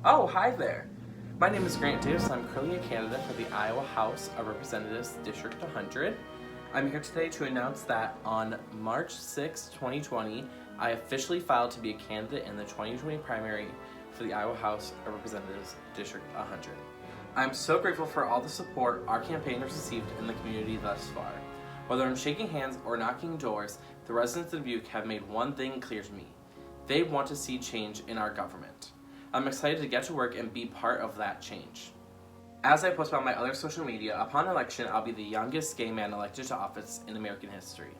Oh, hi there. My name is Grant Davis. I'm currently a candidate for the Iowa House of Representatives District 100. I'm here today to announce that on March 6, 2020, I officially filed to be a candidate in the 2020 primary for the Iowa House of Representatives District 100. I'm so grateful for all the support our campaign has received in the community thus far. Whether I'm shaking hands or knocking doors, the residents of Butte have made one thing clear to me. They want to see change in our government. I'm excited to get to work and be part of that change. As I post on my other social media, upon election, I'll be the youngest gay man elected to office in American history.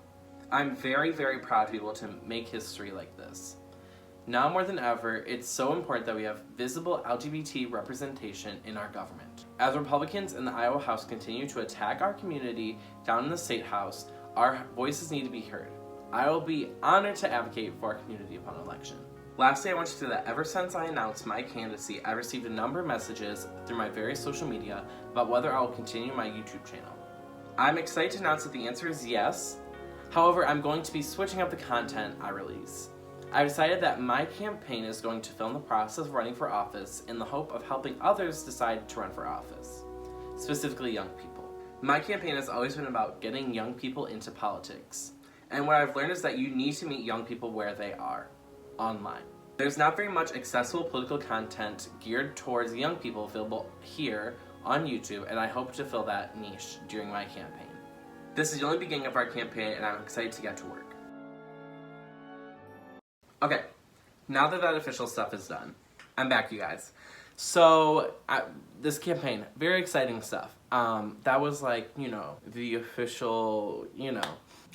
I'm very, very proud to be able to make history like this. Now more than ever, it's so important that we have visible LGBT representation in our government. As Republicans in the Iowa House continue to attack our community down in the State House, our voices need to be heard. I will be honored to advocate for our community upon election. Lastly, I want you to say that ever since I announced my candidacy, I received a number of messages through my various social media about whether I will continue my YouTube channel. I'm excited to announce that the answer is yes. However, I'm going to be switching up the content I release. I've decided that my campaign is going to film the process of running for office in the hope of helping others decide to run for office, specifically young people. My campaign has always been about getting young people into politics. And what I've learned is that you need to meet young people where they are, online. There's not very much accessible political content geared towards young people available here on YouTube, and I hope to fill that niche during my campaign. This is the only beginning of our campaign, and I'm excited to get to work. Okay, now that official stuff is done, I'm back, you guys. So, this campaign, very exciting stuff. That was like, the official,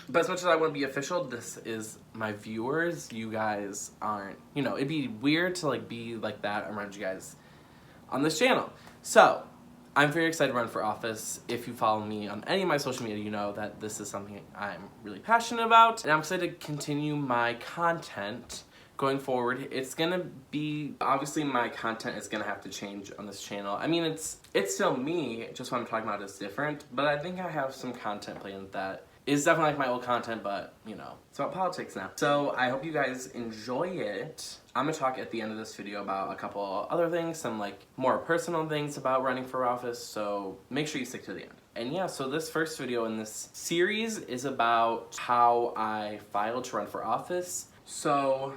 But as much as I want to be official, this is my viewers. You guys aren't, it'd be weird to be like that around you guys on this channel. So, I'm very excited to run for office. If you follow me on any of my social media, you know that this is something I'm really passionate about. And I'm excited to continue my content going forward. It's gonna be, obviously my content is gonna have to change on this channel. I mean, it's still me, just what I'm talking about is different, but I think I have some content planned that is definitely like my old content, but it's about politics now. So I hope you guys enjoy it. I'm gonna talk at the end of this video about a couple other things, some more personal things about running for office, so make sure you stick to the end. And yeah, so this first video in this series is about how I filed to run for office. So,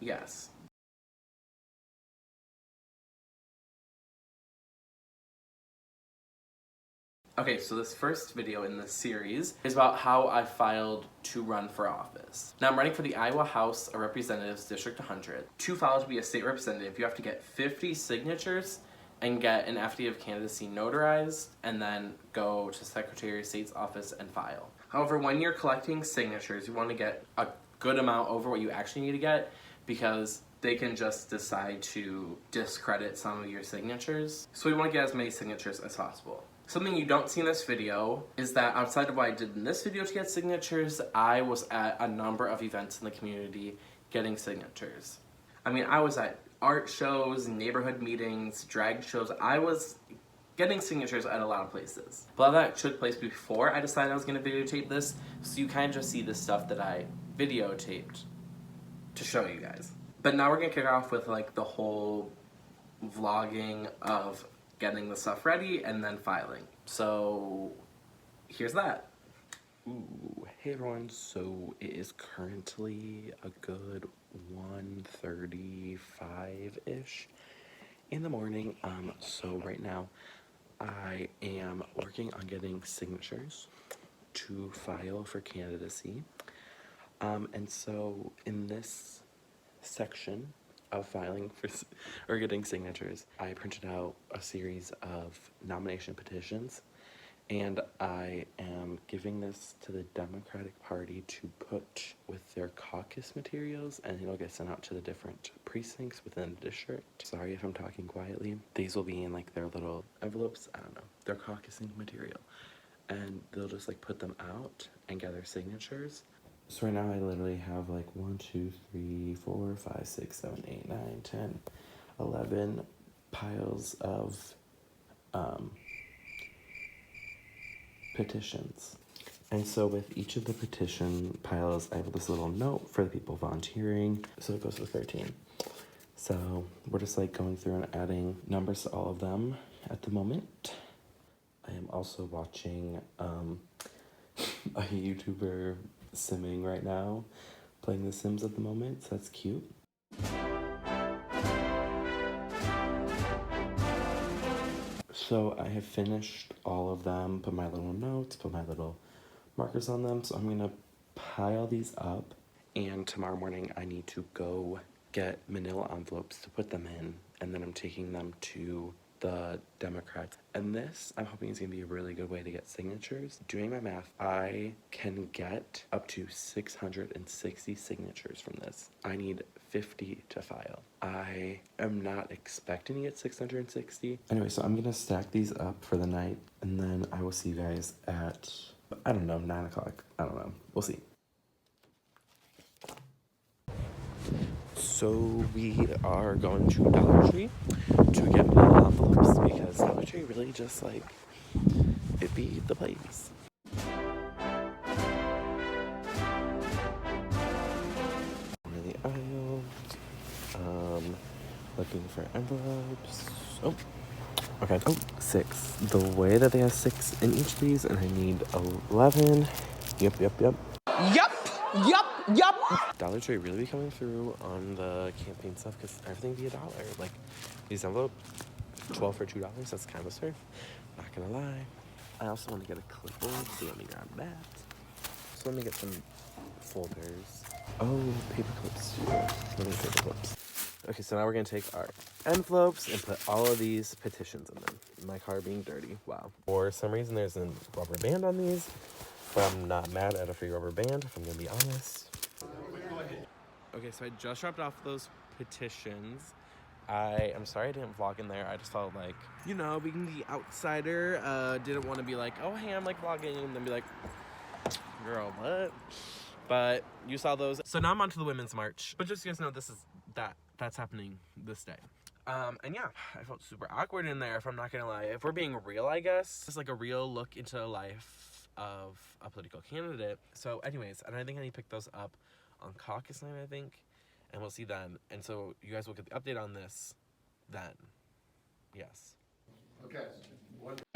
yes. Okay, so this first video in this series is about how I filed to run for office. Now I'm running for the Iowa House of Representatives District 100. To file to be a state representative, you have to get 50 signatures and get an affidavit of candidacy notarized, and then go to Secretary of State's office and file. However, when you're collecting signatures, you want to get a good amount over what you actually need to get, because they can just decide to discredit some of your signatures. So we want to get as many signatures as possible. Something you don't see in this video is that outside of what I did in this video to get signatures, I was at a number of events in the community getting signatures. I mean, I was at art shows, neighborhood meetings, drag shows. I was getting signatures at a lot of places. A lot of that took place before I decided I was going to videotape this, so you kind of just see the stuff that I videotaped to show you guys. But now we're going to kick off with the whole vlogging of getting the stuff ready and then filing. So here's that. Ooh, hey everyone, so it is currently a good 1:35-ish in the morning. So right now I am working on getting signatures to file for candidacy. And so in this section of filing for or getting signatures, I printed out a series of nomination petitions, and I am giving this to the Democratic Party to put with their caucus materials, and it'll get sent out to the different precincts within the district. Sorry if I'm talking quietly. These will be in their little envelopes, I don't know, their caucusing material, and they'll just put them out and gather signatures. So right now I literally have 1, 2, 3, 4, 5, 6, 7, 8, 9, 10, 11 piles of petitions. And so with each of the petition piles, I have this little note for the people volunteering. So it goes with 13. So we're just like going through and adding numbers to all of them at the moment. I am also watching a YouTuber simming right now, playing The Sims at the moment, so that's cute. So I have finished all of them, put my little notes, put my little markers on them, so I'm gonna pile these up, and tomorrow morning I need to go get manila envelopes to put them in, and then I'm taking them to the Democrats. And this, I'm hoping, is gonna be a really good way to get signatures. Doing my math, I can get up to 660 signatures from this. I need 50 to file. I am not expecting to get 660. Anyway, so I'm gonna stack these up for the night, and then I will see you guys at, I don't know, 9 o'clock. I don't know. We'll see. So we are going to Dollar Tree to get manila envelopes because Dollar Tree really just like, it be the place. Over the aisle, looking for envelopes. Oh, okay. Oh, 6. The way that they have 6 in each of these, and I need 11. Yep. Dollar Tree really be coming through on the campaign stuff because everything be $1. Like these envelopes, 12 for $2. That's kind of absurd. Not gonna lie. I also want to get a clipboard, so let me grab that. So let me get some folders. Oh, paper clips too. Let me get paper clips. Okay, so now we're gonna take our envelopes and put all of these petitions in them. My car being dirty. Wow. For some reason, there's a rubber band on these. But I'm not mad at a free rubber band, if I'm gonna be honest. Okay, so I just dropped off those petitions. I'm sorry I didn't vlog in there. I just felt like, you know, being the outsider, didn't want to be like, oh, hey, I'm like vlogging, and then be like, girl, what? But you saw those. So now I'm on to the Women's March. But just so you guys know, that's happening this day. And yeah, I felt super awkward in there, if I'm not gonna lie. If we're being real, I guess. It's like a real look into the life of a political candidate. So anyways, and I think I need to pick those up on caucus night, I think. And we'll see then. And so you guys will get the update on this then. Yes.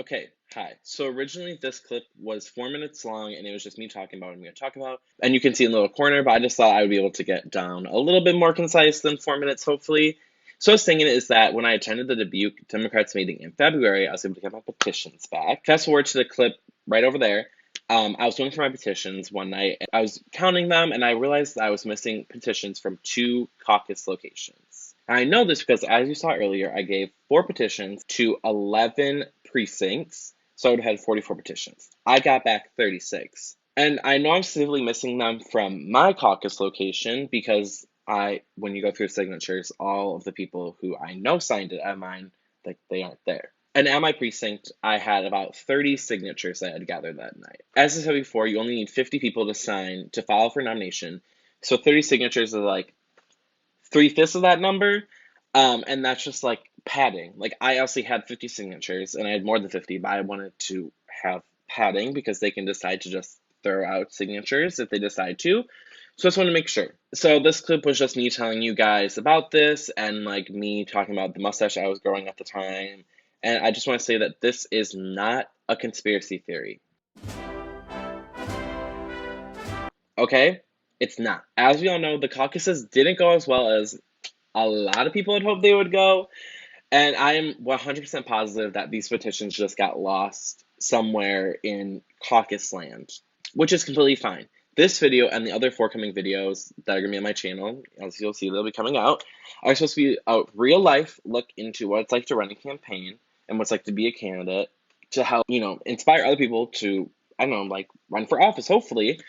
Okay, hi. So originally this clip was 4 minutes long, and it was just me talking about what I'm going to talk about. And you can see in the little corner, but I just thought I would be able to get down a little bit more concise than 4 minutes, hopefully. So I was thinking is that when I attended the Dubuque Democrats meeting in February, I was able to get my petitions back. Fast forward to the clip right over there. I was going through my petitions one night. I was counting them, and I realized that I was missing petitions from 2 caucus locations. And I know this because, as you saw earlier, I gave 4 petitions to 11 precincts, so I would have had 44 petitions. I got back 36. And I know I'm specifically missing them from my caucus location because when you go through signatures, all of the people who I know signed it at mine, like, they aren't there. And at my precinct, I had about 30 signatures that I had gathered that night. As I said before, you only need 50 people to sign to file for nomination. So 30 signatures is like 3/5 of that number. And that's just like padding. Like, I actually had 50 signatures, and I had more than 50, but I wanted to have padding because they can decide to just throw out signatures if they decide to. So I just want to make sure. So this clip was just me telling you guys about this, and like me talking about the mustache I was growing at the time. And I just want to say that this is not a conspiracy theory. Okay? It's not. As we all know, the caucuses didn't go as well as a lot of people had hoped they would go. And I am 100% positive that these petitions just got lost somewhere in caucus land, which is completely fine. This video and the other forthcoming videos that are going to be on my channel, as you'll see, they'll be coming out, are supposed to be a real-life look into what it's like to run a campaign and what it's like to be a candidate to help, inspire other people to, I don't know, like, run for office, hopefully.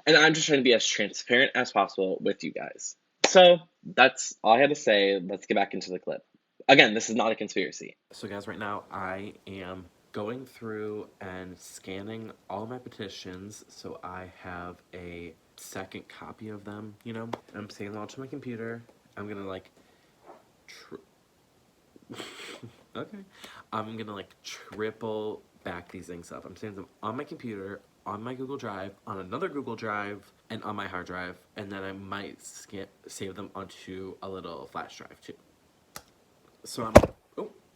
And I'm just trying to be as transparent as possible with you guys. So that's all I had to say. Let's get back into the clip. Again, this is not a conspiracy. So guys, right now I am going through and scanning all my petitions so I have a second copy of them, I'm saving them all to my computer. I'm gonna like okay. I'm gonna like triple back these things up. I'm saving them on my computer on my Google Drive, on another Google Drive, and on my hard drive, and then I might save them onto a little flash drive too. So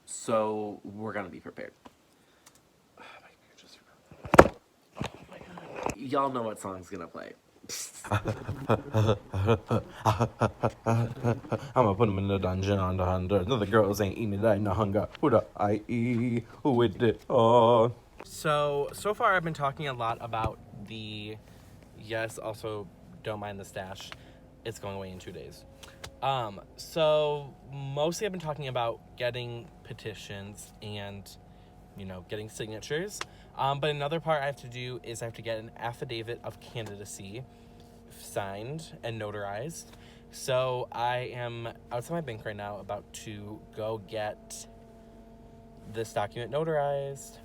so we're gonna be prepared. Oh my god. Y'all know what song's gonna play. I'ma put him in the dungeon on the 100. No, the girls ain't eating it, I no hunger. Who the I-E? Who with it? Oh. So far I've been talking a lot about the, yes, also don't mind the stash. It's going away in 2 days. So mostly I've been talking about getting petitions and, you know, getting signatures. But another part I have to do is I have to get an affidavit of candidacy signed and notarized. So I am outside my bank right now about to go get this document notarized.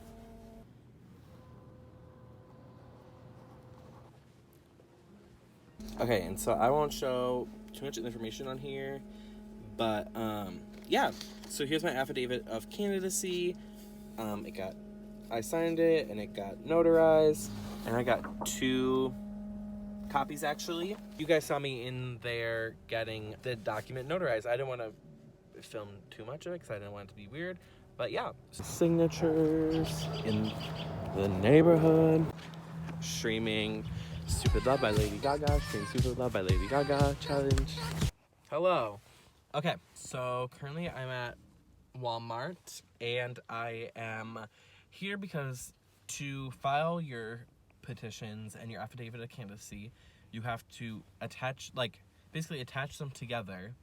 Okay, and so I won't show too much information on here, but yeah. So here's my affidavit of candidacy. I signed it and it got notarized, and I got 2 copies actually. You guys saw me in there getting the document notarized. I didn't want to film too much of it because I didn't want it to be weird, but yeah. Signatures in the neighborhood. Streaming Stupid Love by Lady Gaga. Streaming Stupid Love by Lady Gaga challenge. Hello. Okay, so currently I'm at Walmart, and I am here because to file your petitions and your affidavit of candidacy, you have to basically attach them together,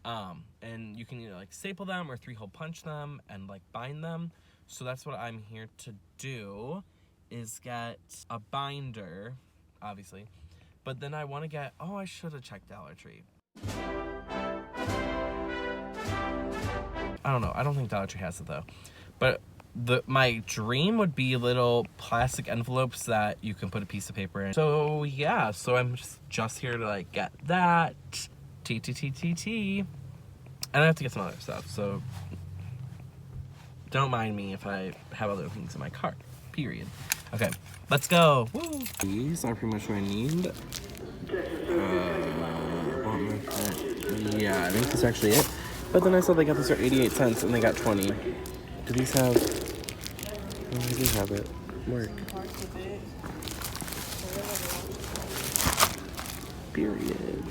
and you can either staple them or 3-hole punch them and bind them. So that's what I'm here to do, is get a binder, obviously, but then I want to get, I should have checked Dollar Tree. I don't know. I don't think Dollar Tree has it though. But my dream would be little plastic envelopes that you can put a piece of paper in. So yeah, so I'm just here to get that. And I have to get some other stuff. So don't mind me if I have other things in my cart. Period. Okay, let's go. Woo! These are pretty much what I need. Yeah, I think that's actually it. But then I saw they got this for 88 cents and they got 20. Do these have... Oh, they do have it. Work. Period.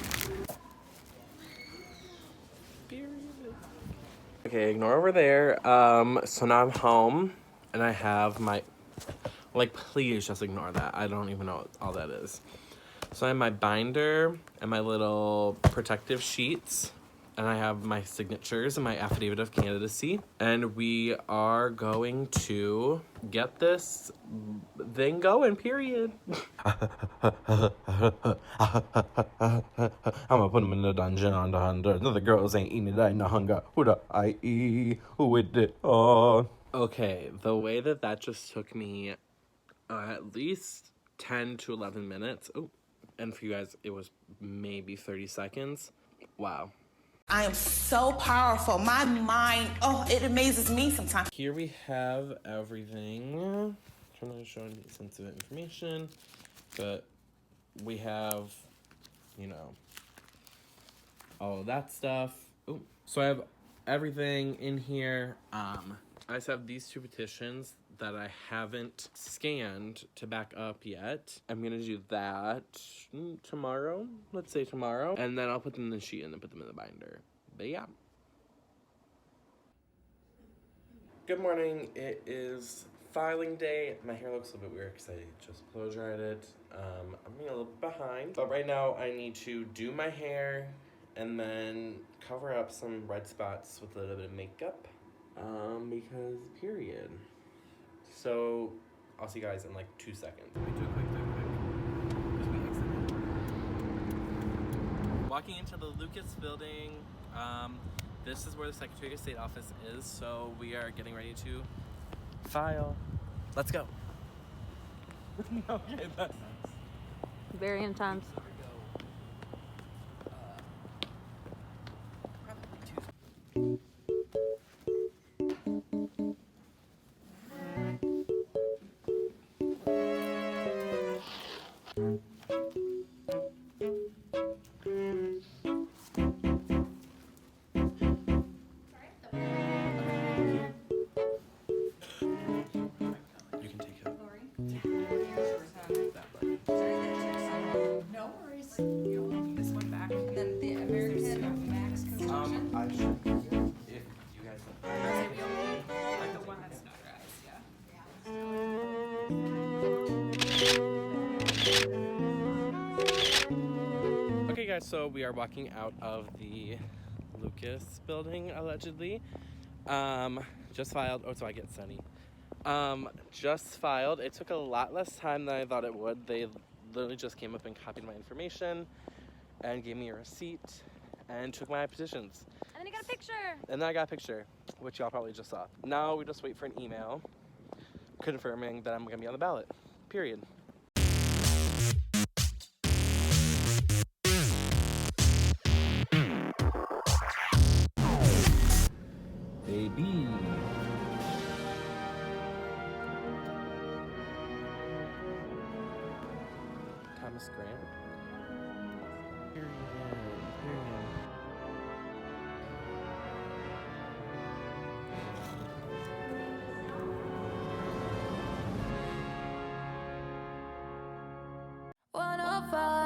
Okay, ignore over there. So now I'm home and I have my... please just ignore that. I don't even know what all that is. So I have my binder and my little protective sheets. And I have my signatures and my affidavit of candidacy. And we are going to get this thing going, period. I'ma put them in the dungeon on the 100. No, the girls ain't eating it, I no hunger. Who the I-E? Who with it? Oh. Okay, the way that just took me at least 10 to 11 minutes. Oh, and for you guys, it was maybe 30 seconds. Wow. I am so powerful. My mind, it amazes me sometimes. Here we have everything. I'm trying to show you sensitive information, but we have, all of that stuff. Ooh. So I have everything in here. I just have these 2 petitions that I haven't scanned to back up yet. I'm gonna do that tomorrow. Let's say tomorrow. And then I'll put them in the sheet and then put them in the binder. But yeah. Good morning. It is filing day. My hair looks a little bit weird because I just blow dried it. I'm being a little bit behind. But right now I need to do my hair and then cover up some red spots with a little bit of makeup. Because period. So, I'll see you guys in 2 seconds. Do it quick. Because we exited. Walking into the Lucas building. This is where the Secretary of State office is, so we are getting ready to file. Let's go. Okay, that's very intense. guys, so we are walking out of the Lucas building, allegedly. Just filed. Oh, so I get sunny. Just filed. It took a lot less time than I thought it would. They literally just came up and copied my information and gave me a receipt and took my petitions. And then you got a picture. And then I got a picture, which y'all probably just saw. Now we just wait for an email confirming that I'm gonna be on the ballot. Period. Baby. Thomas Grant.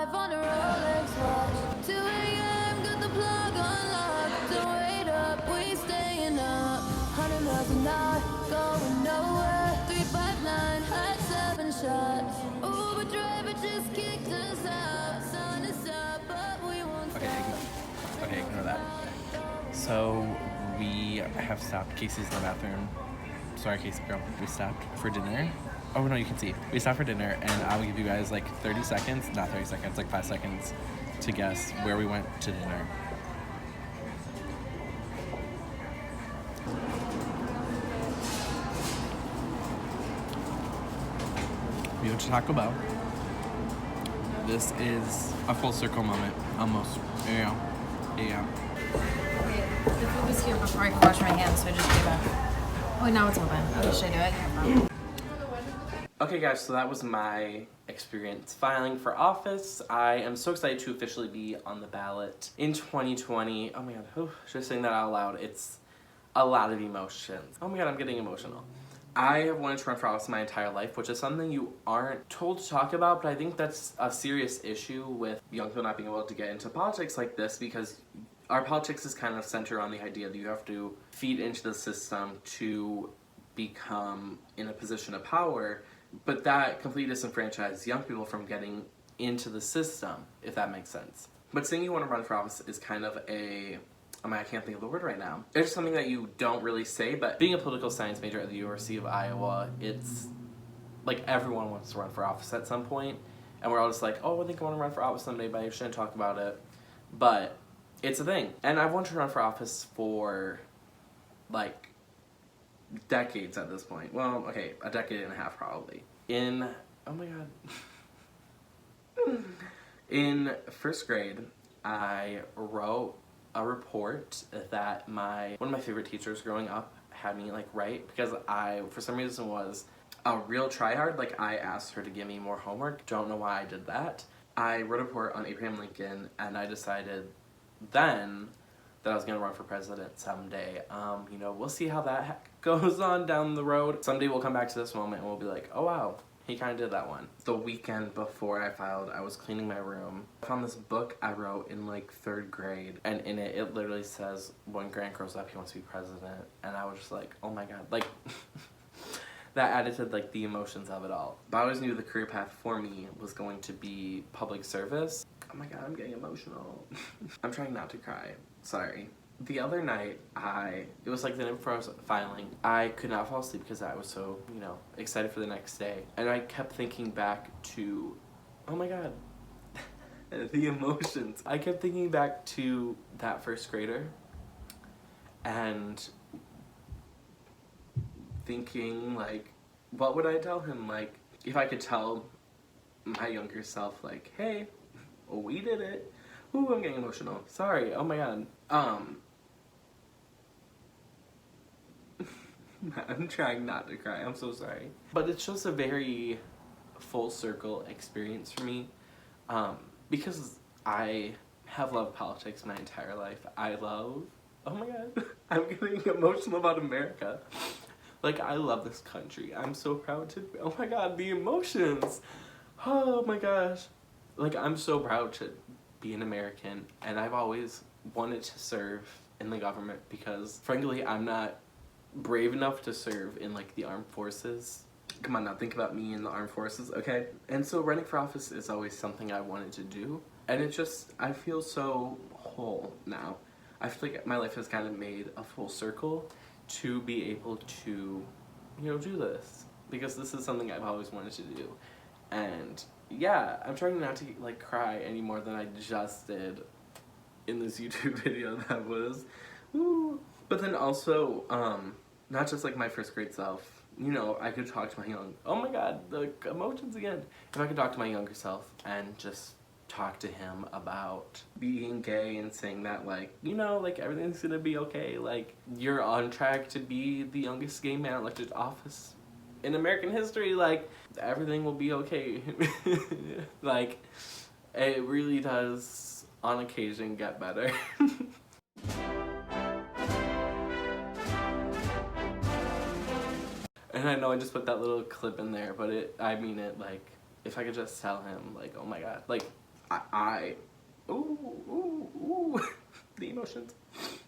On a Rolex watch, 2 a.m. got the plug unlocked. Don't wait up, we staying up. 100 miles an hour, going nowhere. 359 had 7 shots. Uber driver just kicked us out. Sun is up, but we won't stop. Okay, ignore that. So we have stopped. Casey's in the bathroom. Sorry, Casey girl. We stopped for dinner. Oh no, you can see. We stopped for dinner, and I will give you guys like 30 seconds, not 30 seconds, like 5 seconds to guess where we went to dinner. We went to Taco Bell. This is a full circle moment, almost. Yeah. Wait, the food was here before I could wash my hands, so I just gave up. Oh, now it's open. Okay, should I do it? No problem. Okay guys, so that was my experience filing for office. I am so excited to officially be on the ballot in 2020. Oh my god, just saying that out loud, it's a lot of emotions. Oh my god, I'm getting emotional. I have wanted to run for office my entire life, which is something you aren't told to talk about, but I think that's a serious issue with young people not being able to get into politics like this, because our politics is kind of centered on the idea that you have to feed into the system to become in a position of power. But that completely disenfranchises young people from getting into the system, if that makes sense. But saying you want to run for office is kind of I can't think of the word right now. It's something that you don't really say, but being a political science major at the University of Iowa, it's like everyone wants to run for office at some point, and we're all just like, oh, I think I want to run for office someday, but I shouldn't talk about it. But it's a thing. And I've wanted to run for office for, like, decades at this point. Well, okay, a decade and a half probably. Oh my god. In first grade, I wrote a report that one of my favorite teachers growing up had me like write, because I, for some reason, was a real tryhard. Like, I asked her to give me more homework. Don't know why I did that. I wrote a report on Abraham Lincoln, and I decided then that I was gonna run for president someday. We'll see how that goes on down the road. Someday we'll come back to this moment and we'll be like, oh wow, he kind of did that one. The weekend before I filed, I was cleaning my room. I found this book I wrote in like 3rd grade, and in it literally says, when Grant grows up, he wants to be president. And I was just like, oh my god, like, that added to like the emotions of it all. But I always knew the career path for me was going to be public service. Oh my god, I'm getting emotional. I'm trying not to cry. Sorry. The other night, it was like the night before I was filing, I could not fall asleep because I was so, excited for the next day. And I kept thinking back to, oh my god, the emotions. I kept thinking back to that first grader and thinking, like, what would I tell him? Like, if I could tell my younger self, like, hey, we did it. Ooh, I'm getting emotional. Sorry. Oh my god. I'm trying not to cry. I'm so sorry. But it's just a very full circle experience for me. Because I have loved politics my entire life. Oh my god. I'm getting emotional about America. Like, I love this country. I'm so proud oh my god, the emotions. Oh my gosh. Like, I'm so proud to be an American, and I've always wanted to serve in the government because, frankly, I'm not brave enough to serve in, like, the armed forces. Come on now, think about me in the armed forces, okay? And so running for office is always something I wanted to do. And it just, I feel so whole now. I feel like my life has kind of made a full circle to be able to, you know, do this. Because this is something I've always wanted to do. And yeah, I'm trying not to like cry any more than I just did in this YouTube video that was, woo. But then also, not just like my first grade self, you know, I could talk to my oh my god, the emotions again. If I could talk to my younger self and just talk to him about being gay and saying that, like, you know, like, everything's gonna be okay, like, you're on track to be the youngest gay man elected to office in American history, like, everything will be okay. Like, it really does, on occasion, get better. And I know I just put that little clip in there, but I mean it, like, if I could just tell him, like, oh my god, like, ooh, the emotions.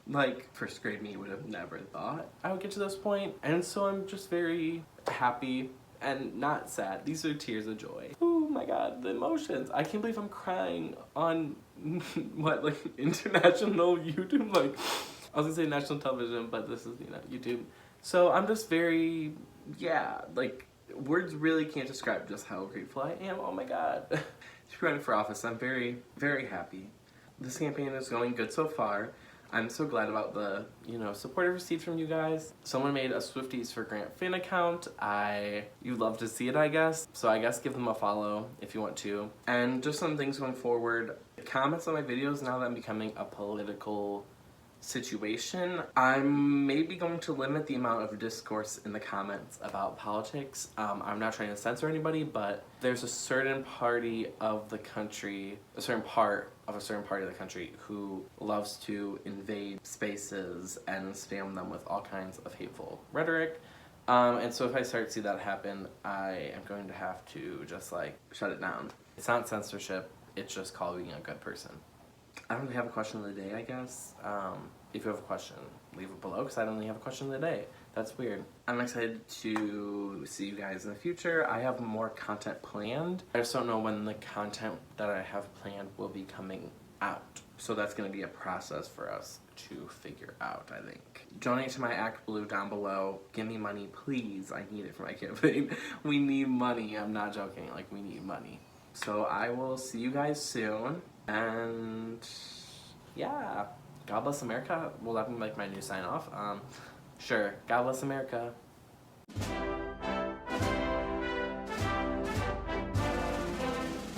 Like, first grade me would have never thought I would get to this point, and so I'm just very happy and not sad. These are tears of joy. Oh my god, the emotions. I can't believe I'm crying on, what, like, international YouTube? Like, I was gonna say national television, but this is, you know, YouTube. So I'm just very, yeah, like, words really can't describe just how grateful I am. Oh my god. To be running for office, I'm very, very happy. This campaign is going good so far. I'm so glad about the, you know, support I've received from you guys. Someone made a Swifties for Grant fan account. You'd love to see it, I guess. So I guess give them a follow if you want to. And just some things going forward. Comments on my videos now that I'm becoming a political situation. I'm maybe going to limit the amount of discourse in the comments about politics. I'm not trying to censor anybody, but there's a certain party of the country, a certain part of a certain party of the country who loves to invade spaces and spam them with all kinds of hateful rhetoric. And so if I start to see that happen, I am going to have to just like shut it down. It's not censorship, it's just called being a good person. I don't really have a question of the day, I guess. If you have a question, leave it below, because I don't really have a question of the day. That's weird. I'm excited to see you guys in the future. I have more content planned. I just don't know when the content that I have planned will be coming out. So that's going to be a process for us to figure out, I think. Donate to my Act Blue down below. Give me money, please. I need it for my campaign. We need money. I'm not joking. Like, we need money. So I will see you guys soon. And yeah, God bless America. Will that be like my new sign off? Sure. God bless America.